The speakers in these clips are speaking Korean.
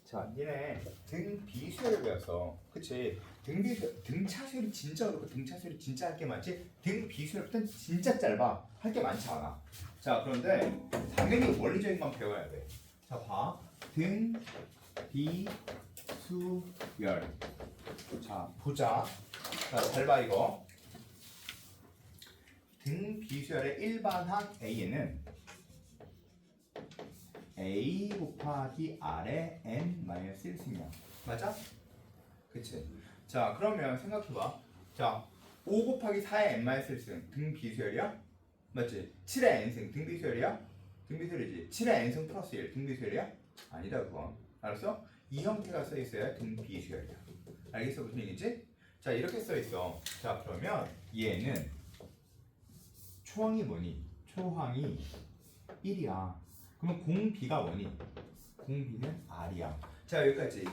자, 니네 등 비수열을 배웠어. 그치? 등 차수열이 진짜 어렵고 등 차수열이 진짜 할 게 많지? 등 비수열부터는 진짜 짧아. 할 게 많지 않아. 자, 그런데 당연히 원리적인 건 배워야 돼. 자, 봐. 등 비수열. 자, 보자. 자, 잘 봐, 이거. 등 비수열의 일반항 A에는 A 곱하기 R의 n-1승이야. 맞아? 그치? 자, 그러면 생각해봐. 자, 5 곱하기 4의 n-1승 등 비수열이야? 맞지? 7의 n승 등 비수열이야? 등 비수열이지. 7의 n승 플러스 1 등 비수열이야? 아니다, 그건. 알았어? 이 형태가 써있어야 등 비수열이야. 알겠어? 무슨 얘기지? 자, 이렇게 써있어. 자, 그러면 얘는 초항이 뭐니? 초항이 1이야. 그러면 공비가 뭐니? 공비는 R이야. 자, 여기까지.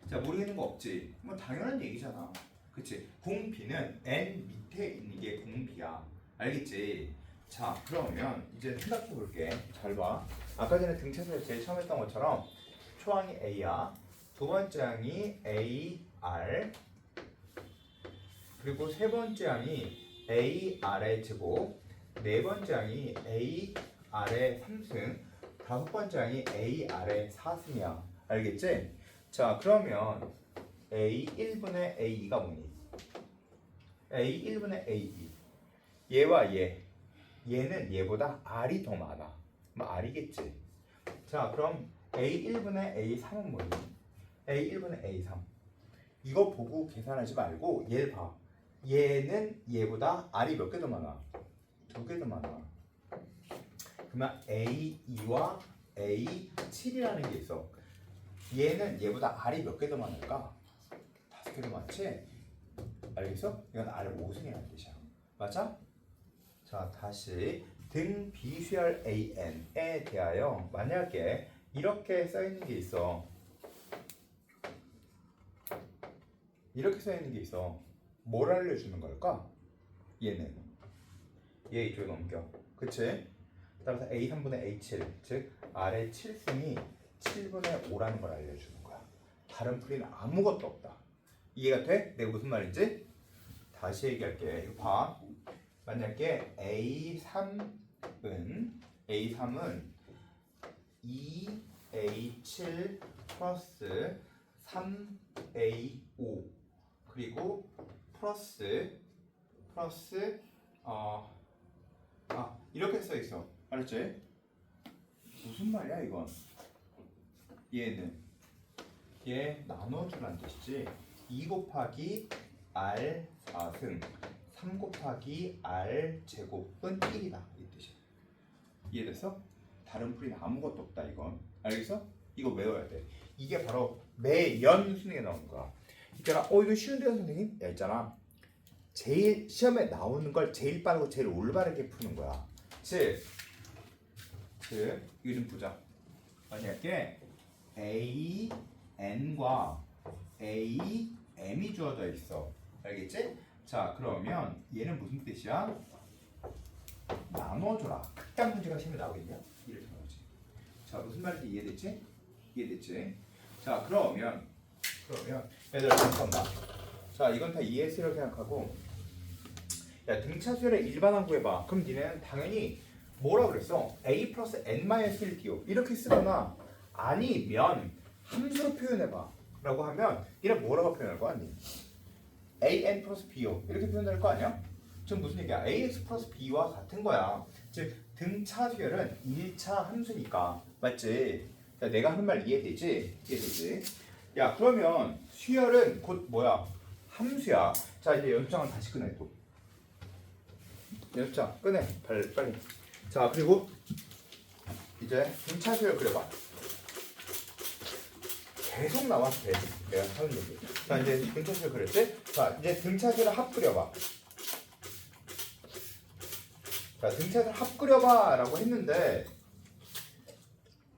자, 모르겠는 거 없지? 뭐 당연한 얘기잖아. 그치? 공비는 N 밑에 있는 게 공비야. 알겠지? 자, 그러면 이제 생각해 볼게. 잘 봐. 아까 전에 등차수를 제일 처음 했던 것처럼 초항이 A야. 두 번째 항이 AR. 그리고 세 번째 항이 AR의 제곱. 네 번째 항이 AR의 3승. 다섯 번째 항이 AR의 4승이야. 알겠지? 자, 그러면 A1분의 A2가 뭐니? A1분의 A2. 얘와 얘는 얘보다 R이 더 많아. 뭐 R이겠지? 자, 그럼 A1분의 A3은 뭐니? A1분의 A3. 이거 보고 계산하지 말고 얘를 봐. 얘는 얘보다 R이 몇 개 더 많아? 2개 더 많아. 그러면 A2와 A7이라는 게 있어. 얘는 얘보다 R이 몇 개 더 많을까? 5개 더 많지? 알겠어? 이건 R 5승이라는 뜻이야. 맞아? 자, 다시 등 비수열 AN에 대하여 만약에 이렇게 써있는 게 있어. 이렇게 써있는 게 있어. 뭘 알려주는 걸까? 얘는 얘 이쪽에 넘겨. 그치? 따라서 A3분의 A7, 즉 R의 7승이 7분의 5라는 걸 알려주는 거야. 다른 풀이는 아무것도 없다. 이해가 돼? 내가 무슨 말인지? 다시 얘기할게. 이거 봐. 만약에 A3은 2A7 플러스 3A5 그리고 플러스 이렇게 써 있어. 알았지? 무슨 말이야 이건? 얘 나눠주란 뜻이지. 2 곱하기 R 4승 3 곱하기 R 제곱은 1이다 이 뜻이야. 이해됐어? 다른 풀이는 아무것도 없다 이건. 알겠어? 이거 외워야 돼. 이게 바로 매연 수능에 나오는 거야. 있잖아. 이거 쉬운데요 선생님? 야 있잖아. 제일 시험에 나오는 걸 제일 빠르고 제일 올바르게 푸는 거야. 즉 이거 좀 보자. 만약에 AN과 AM이 주어져 있어. 알겠지? 자, 그러면 얘는 무슨 뜻이야? 나눠줘라. 극단 문제가 시험에 나오겠냐? 이렇게 나오지. 자, 무슨 말인지 이해됐지? 이해됐지? 자, 그러면 얘들아 잠깐만. 자, 이건 다 이해했으라고 생각하고 야, 등차수열의 일반항 구해봐. 그럼 니네는 당연히 뭐라 그랬어? A 플러스 n-1 dio 이렇게 쓰거나 아니면 함수로 표현해봐 라고 하면 니네 뭐라고 표현할 거 아니? an 플러스 bo 이렇게 표현할 거 아니야? 지금 무슨 얘기야? ax 플러스 b와 같은 거야. 즉 등차수열은 1차 함수니까 맞지? 야, 내가 하는 말 이해되지? 이해되지? 야, 그러면 수열은 곧 뭐야? 함수야. 자, 이제 연습장을 다시 꺼내 또. 연습장 꺼내. 빨리. 자, 그리고 이제 등차수열 그려봐. 계속 나와도 돼. 내가 하는 얘기. 자, 이제 등차수열 그렸지? 자, 이제 등차수열 합 그려봐. 자, 등차수열 합 그려봐 라고 했는데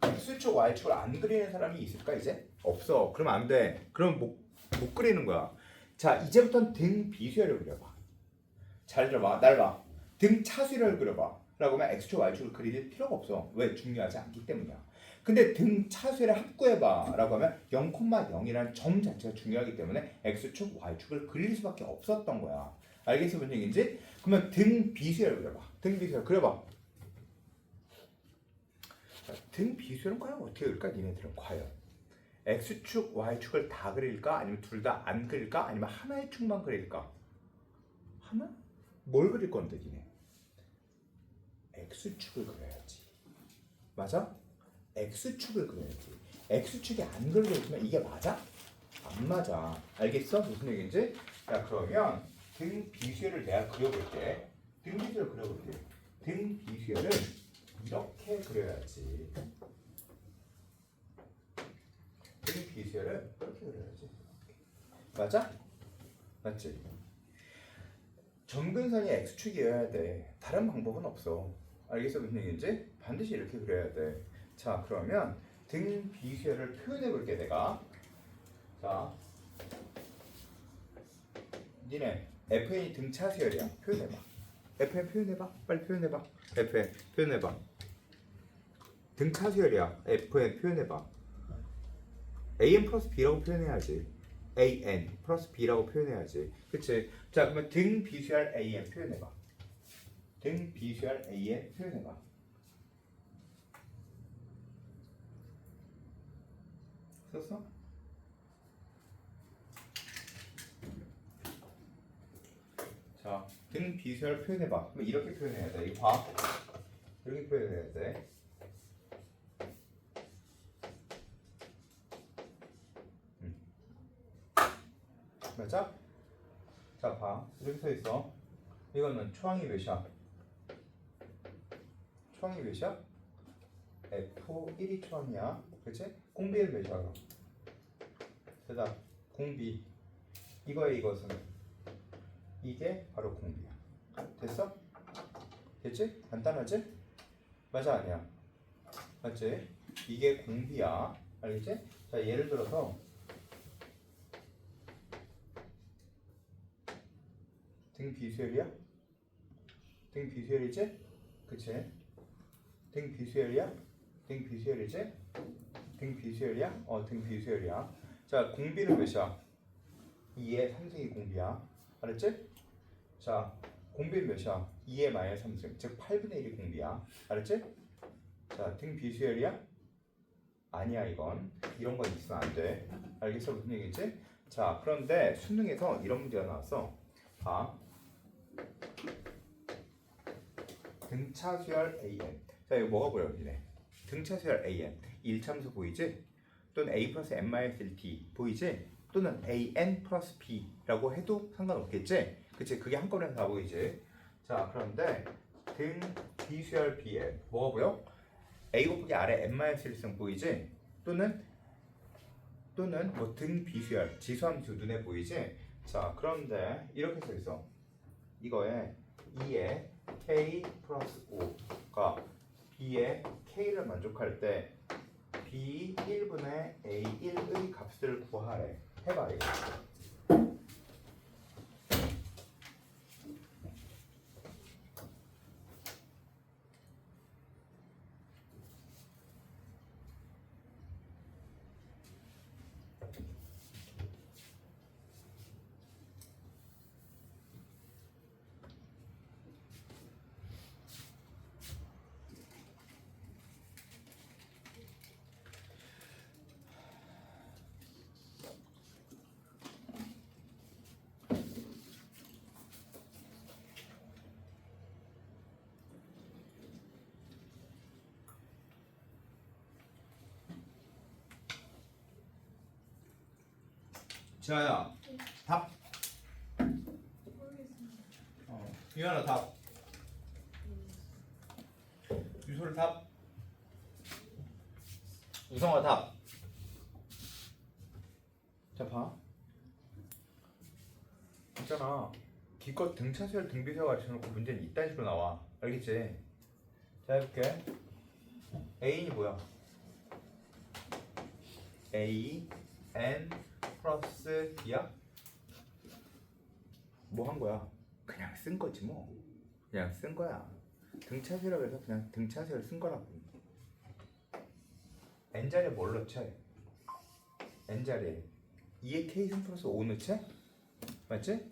X축, Y축을 안 그리는 사람이 있을까 이제? 없어. 그러면 안 돼. 그럼 못 그리는 거야. 자, 이제부터는 등 비수열을 그려봐. 잘 들어봐. 날 봐. 등 차수열을 그려봐. 라고 하면 X축, Y축을 그릴 필요가 없어. 왜? 중요하지 않기 때문이야. 근데 등 차수열의 합구해봐 라고 하면 0,0이라는 점 자체가 중요하기 때문에 x축, y축을 그릴 수밖에 없었던 거야. 알겠어? 무슨 얘기인지? 그러면 등 비수열 그려봐. 등 비수열 그려봐. 자, 등 비수열은 과연 어떻게 그릴까? 니네들은 과연 x축, y축을 다 그릴까? 아니면 둘 다 안 그릴까? 아니면 하나의 축만 그릴까? 하나? 뭘 그릴 건데 니네? x축을 그려야지. 맞아? x축을 그려야지. x축이 안 그려져 있으면 이게 맞아? 안 맞아. 알겠어? 무슨 얘기인지? 자, 그러면 등 비수열을 내가 그려볼게. 등 비수열 그려볼게. 등 비수열을 이렇게 그려야지. 등 비수열을 이렇게 그려야지. 맞아? 맞지? 점근선이 x축이어야 돼. 다른 방법은 없어. 알겠어? 무슨 얘기인지? 반드시 이렇게 그려야 돼. 자, 그러면 등 비수열을 표현해 볼게 내가. 자, 니네 FN이 등차 수열이야. 표현해봐. FN 표현해봐. 빨리 표현해봐. FN 표현해봐. 등차 수열이야. FN 표현해봐. AN 플러스 B라고 표현해야지. AN 플러스 B라고 표현해야지. 그치? 자, 그러면 등 비수열 AN 표현해봐. 등 비수열 AN 표현해봐. 썼어? 자, 등 비수열 표현해봐. 그럼 이렇게 표현해야 돼. 이거 봐. 이렇게 표현해야 돼. 맞아? 자, 봐. 이렇게 써 있어. 이거는 초항이 몇이야? 초항이 몇이야? F1이 초항이야. 그치? 공비는 몇이야? 그럼? 대답. 공비. 이거의 이것은 이게 바로 공비야. 됐어? 됐지? 간단하지? 맞아 아니야? 맞지? 이게 공비야. 알겠지? 자, 예를 들어서 등 비수열이야? 등 비수열이지? 그치? 등 비수열이야? 등 비수열이지? 등 비수열이야? 등 비수열이야. 자, 공비는 몇이야? 2의 3승이 공비야. 알았지? 자, 공비는 몇이야? 2의 마이너스 3승. 즉 8분의 1이 공비야. 알았지? 자, 등 비수열이야? 아니야 이건. 이런 건 있으면 안 돼. 알겠어? 무슨 얘기지? 자, 그런데 수능에서 이런 문제가 나왔어. 봐. 등차 수열 AN. 자, 이거 뭐가 보여 니네? 등차 수열 AN. 1참수 보이지? 또는 A 플러스 N-1D 보이지? 또는 AN 플러스 B라고 해도 상관없겠지? 그치? 그게 한꺼번에 다 보이지? 자, 그런데 등 비수열 BN 뭐가 보여? A 곱하기 아래 N-1승 보이지? 또는 뭐 등 비수열 지수함수 눈에 보이지? 자, 그런데 이렇게 써 있어. 이거에 2의 K 플러스 5가 B의 K를 만족할 때 B 1분의 A 1의 값을 구하래. 해봐 이거. 지아야, 답. 유연아 답. 유솔 답. 우성아 답. 자, 봐. 있잖아. 기껏 등차수열 등비수열 가르쳐놓고 문제는 이딴 식으로 나와. 알겠지? 자, 해볼게. A이 뭐야? A, N 플러스 B야? 뭐 한 거야? 그냥 쓴 거지 뭐. 그냥 쓴 거야. 등차수열이라고 해서 그냥 등차수열 쓴 거라고. n자리에 뭘 넣지? n자리에 2의 k승 플러스 5 넣지? 맞지?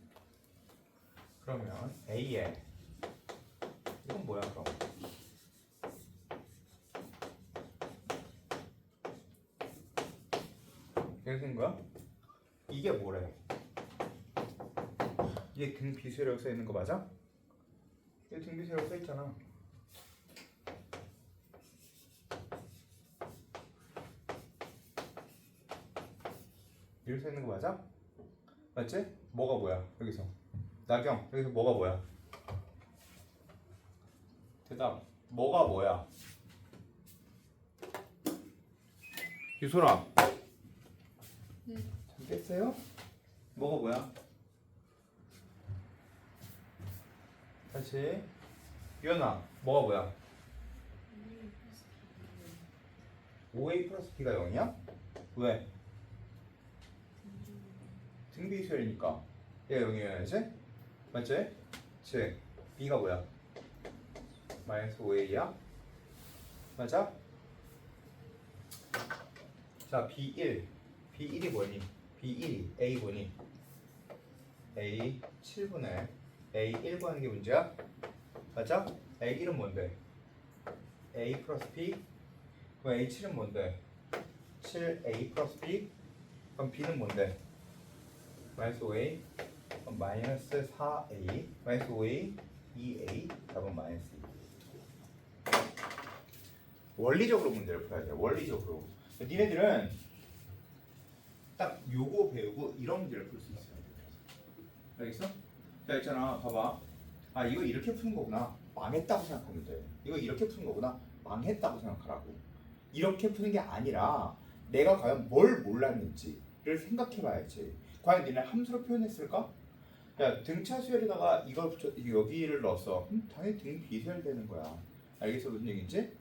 그러면 a에 이건 뭐야 그럼? 이렇게 된 거야? 이게 뭐래? 이게 등 비수열이라고 써 있는 거 맞아? 이게 등 비수열이라고 써 있잖아. 이렇게 써 있는 거 맞아? 맞지? 뭐가 뭐야? 여기서 나경 여기서 뭐가 뭐야? 대답. 뭐가 뭐야? 유소라. 네. 잘 깼어요? 뭐가 뭐야? 다시. 유연아. 뭐가 뭐야? 5a 플러스 b가 0이야? 왜? 등비수열이니까 얘가 0이어야지? 맞지? 즉 b가 뭐야? 마이너스 5a야? 맞아? 자 b1 b1이 뭐니? b1이 a 뭐니? a 7분의 a 1 구하는 게 문제야? 맞아? a 1은 뭔데? a 플러스 b 그럼 a 7은 뭔데? 7a 플러스 b 그럼 b는 뭔데? 마이너스 5a 그럼 마이너스 4a 마이너스 5a 2a 답은 마이너스 2. 원리적으로 문제를 풀어야 돼. 원리적으로. 니네들은 딱 요거 배우고 이런 문제를 풀 수 있어요. 알겠어? 자 있잖아. 봐봐. 아 이거 이렇게 푸는 거구나. 망했다고 생각하면 돼. 이거 이렇게 푸는 거구나. 망했다고 생각하라고. 이렇게 푸는 게 아니라 내가 과연 뭘 몰랐는지를 생각해 봐야지. 과연 니네 함수로 표현했을까? 야 등차 수열에다가 이걸 붙여 여기를 넣었어. 당연히 등 비수열 되는 거야. 알겠어 무슨 얘기인지?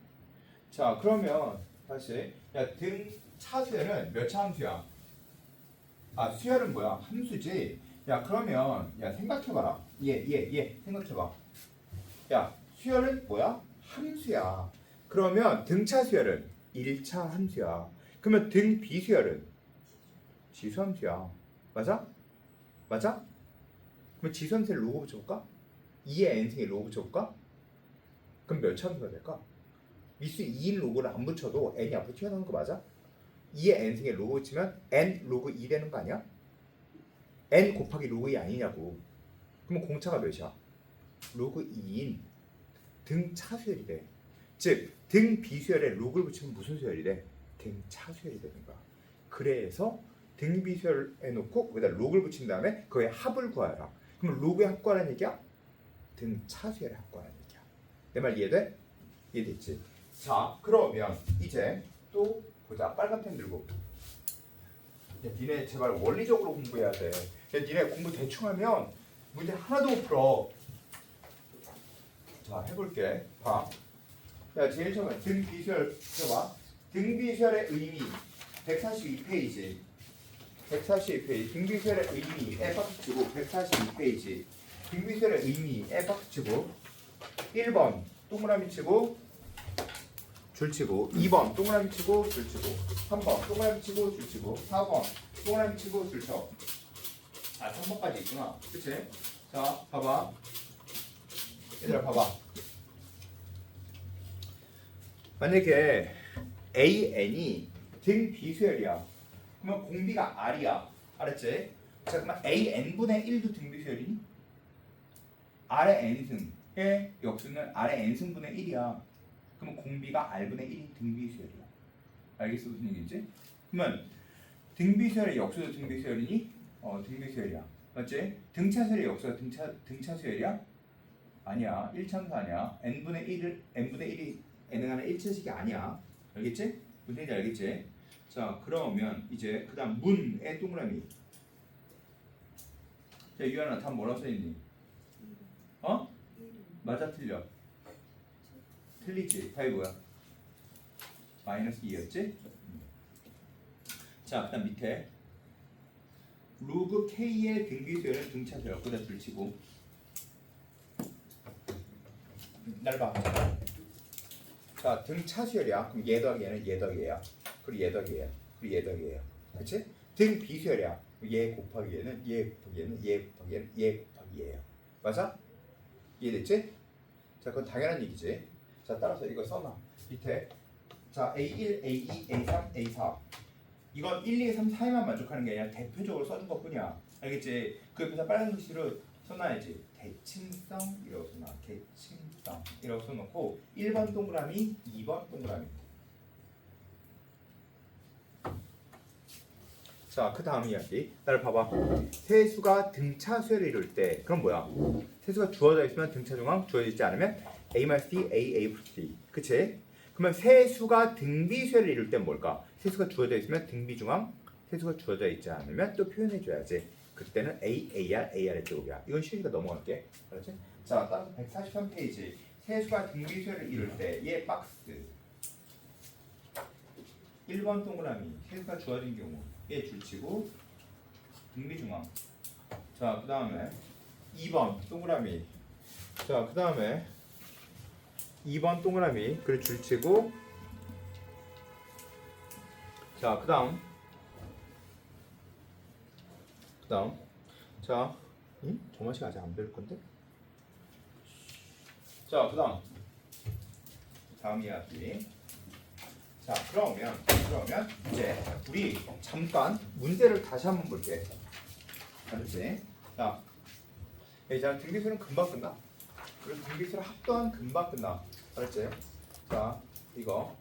자 그러면 다시 야 등차 수열은 몇 차 함수야? 아 수열은 뭐야? 함수지. 야 그러면 야 생각해봐라. 얘 생각해봐. 야 수열은 뭐야? 함수야. 그러면 등차 수열은 1차 함수야. 그러면 등 비수열은 지수함수야. 맞아? 맞아? 그럼 지수함수에 로고 붙여볼까? 2의 n승에 로고 붙여볼까? 그럼 몇 차 함수가 될까? 미수 2인 로고를 안 붙여도 n이 앞으로 튀어나오는 거 맞아? 2의 n승에 로고 붙이면 n 로그 2 되는 거 아니야? n 곱하기 로그 2 아니냐고. 그러면 공차가 몇이야? 로그 2인 등 차수열이래. 즉 등 비수열에 로그를 붙이면 무슨 수열이래? 등 차수열이 되는 거야. 그래서 등 비수열 해놓고 거기다 로그를 붙인 다음에 그의 합을 구하라. 그럼 로그의 합 구하라는 얘기야? 등 차수열의 합 구하라는 얘기야. 내 말 이해돼? 이해됐지? 자 그러면 이제 또 보자. 빨간 펜 들고. 야, 니네 제발 원리적으로 공부해야 돼. 야, 니네 공부 대충 하면 문제 하나도 못 풀어. 자 해볼게. 봐. 자 제일 처음에 등 비수열 해봐. 등 비수열의 의미 142페이지. 142페이지. 등 비수열의 의미에 박치고 142페이지. 등 비수열의 의미에 박치고 1번 동그라미 치고 줄 치고 2번 동그라미 치고 줄 치고 3번 동그라미 치고 줄 치고 4번 동그라미 치고 줄 쳐. 아 3번까지 있구나. 그치? 자 봐봐. 얘들아 봐봐. 만약에 AN이 등 비수열이야. 그러면 공비가 R이야. 알았지? 자 그러면 AN분의 1도 등 비수열이니? R의 N승의 역수는 R의 N승분의 1이야. 그러면 공비가 R분의 1이 등비수열이야. 알겠어 무슨 얘기인지? 그러면 등비수열의 역수도 등비수열이니? 등비수열이야. 맞지? 등차수열의 역수가 등차수열이야? 아니야. 1차함수 아니야. n분의 1이 n에 가는 1차식이 아니야. 알겠지? 무슨 얘기인지 알겠지? 자 그러면 이제 그 다음 문의 동그라미. 자 유연아 답 뭐라고 써있니? 어? 맞아 틀려? 틀리지. 답이 뭐야? 마이너스 2였지? 자, 그 다음 밑에 로그 K의 등비수열은 등차수열. 여기다 줄치고 날 봐. 자, 등차수열이야. 그럼 얘 더하기 얘는 얘 더하기 얘야. 그리고 얘 더하기 얘예요. 그치? 등 비수열이야. 얘 곱하기 얘는 얘 곱하기 얘는 얘 곱하기 얘는 얘 곱하기 얘예요. 맞아? 이해됐지? 자, 그건 당연한 얘기지. 자, 따라서 이거 써놔. 밑에 자, A1, A2, A3, A4 이건 1, 2, 3, 4에만 만족하는 게 아니라 대표적으로 써준 것뿐이야. 알겠지? 그 옆에서 빨간 글씨로 써놔야지. 대칭성 이라고 써놔. 대칭성 이라고 써놓고 1번 동그라미, 2번 동그라미. 자, 그 다음 이야기. 나를 봐봐. 세수가 등차 수열을 이룰 때 그럼 뭐야? 세수가 주어져 있으면 등차 중앙, 주어져 있지 않으면 A-D, A 플러스 D. 그치? 그러면 세수가 등비 수열을 이룰 땐 뭘까? 세수가 주어져 있으면 등비 중앙, 세수가 주어져 있지 않으면 또 표현해줘야지. 그때는 AR의 제곱이야. 이건 쉬우니까 넘어갈게. 그렇지? 자, 따라서 143페이지. 세수가 등비 수열을 이룰 때 얘 박스 1번 동그라미 세수가 주어진 경우 얘 줄치고 등비 중앙. 자, 그 다음에 2번 동그라미. 자, 그 다음에 2번 동그라미 그리고 줄치고. 자, 그 다음 자, 정만식 아직 안 배울 건데? 자, 그 다음 이야기. 자, 그러면 이제 우리 잠깐 문제를 다시 한번 볼게. 알았지? 자, 이제 등비수는 금방 끝나. 그리고 등비수를 합도한 금방 끝나. 알았지? 자, 이거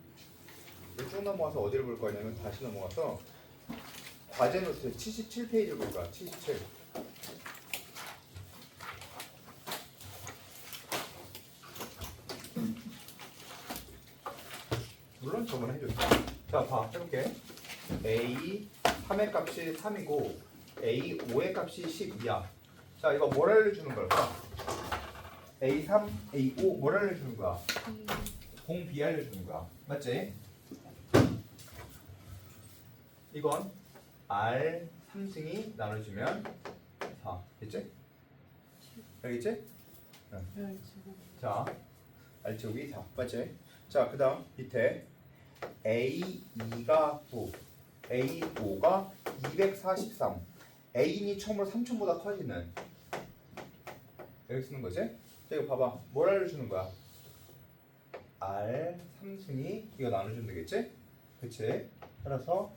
쭉 넘어가서 어디를 볼 거냐면 다시 넘어가서 과제 노트 77페이지를 볼 거야. 77. 물론 저번에 해줬어. 자, 봐. 해볼게. A 3의 값이 3이고 A 5의 값이 12야. 자, 이거 뭘 알려주는 걸까? A 3, A 5 뭘 알려주는 거야? 공 B 알려주는 거야. 맞지? 이건 R 3승이 나눠주면 4. 됐지? 알겠지? 응. 자, R제곱이 4. 맞지? 자, 그 다음 밑에 A2가 9, A5가 243. A인이 처음으로 3천보다 커지는 여기 쓰는 거지? 자, 이거 봐봐. 뭘 알려주는 거야? R 3승이 이거 나눠주면 되겠지? 그치? 따라서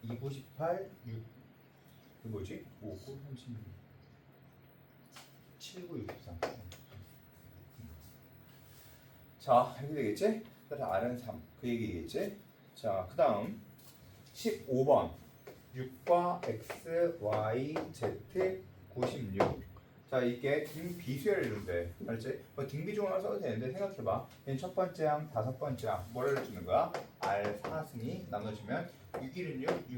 2, 9, 18, 6 이거 뭐지? 5, 9, 36 7, 9, 63. 자, 이렇게 되겠지? 따라서 R은 3. 그 얘기겠지? 자, 그 다음 15번 6과 X, Y, Z, 96. 자, 이게 등비수열을 이룬대. 알지? 뭐 등비중앙을 써도 되는데 생각해봐. 얘는 첫 번째 항, 다섯 번째 항. 뭐를 주는 거야? R 4승이 나눠주면 6, 1은 6,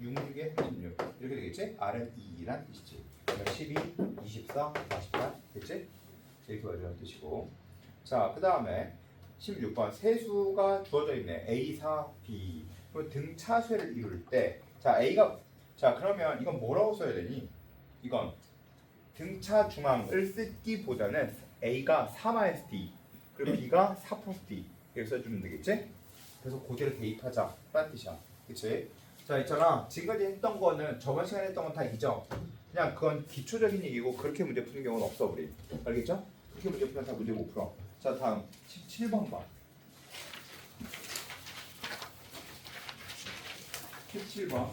6, 6에 36. 이렇게 되겠지? R은 2란 뜻이지. 그러면 12, 24, 48. 됐지? 이렇게 와주는 뜻이고. 자, 그 다음에 16번 세수가 주어져 있네. A, 4, B. 그럼 등차수열을 이룰 때 자, A가 자, 그러면 이건 뭐라고 써야 되니? 이건 등차 중앙을 쓰기보다는 A가 3-D 그리고 B가 4+D 이렇게 써주면 되겠지? 그래서 그대로 대입하자 라는 뜻이야. 그치? 자, 있잖아. 지금까지 했던 거는 저번 시간에 했던 건 다 잊어. 그냥 그건 기초적인 얘기고 그렇게 문제 푸는 경우는 없어 우리. 알겠죠? 그렇게 문제 풀면 다 문제 못 풀어. 자, 다음 17번 봐. 17번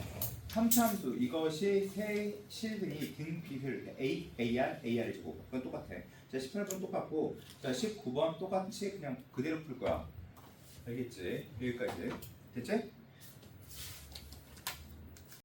3차함수 이것이 세 실등이 등 비율 A, AR, AR의 제곱 그건 똑같아. 자, 18번 똑같고 자, 19번 똑같이 그냥 그대로 풀 거야. 알겠지? 여기까지 됐지?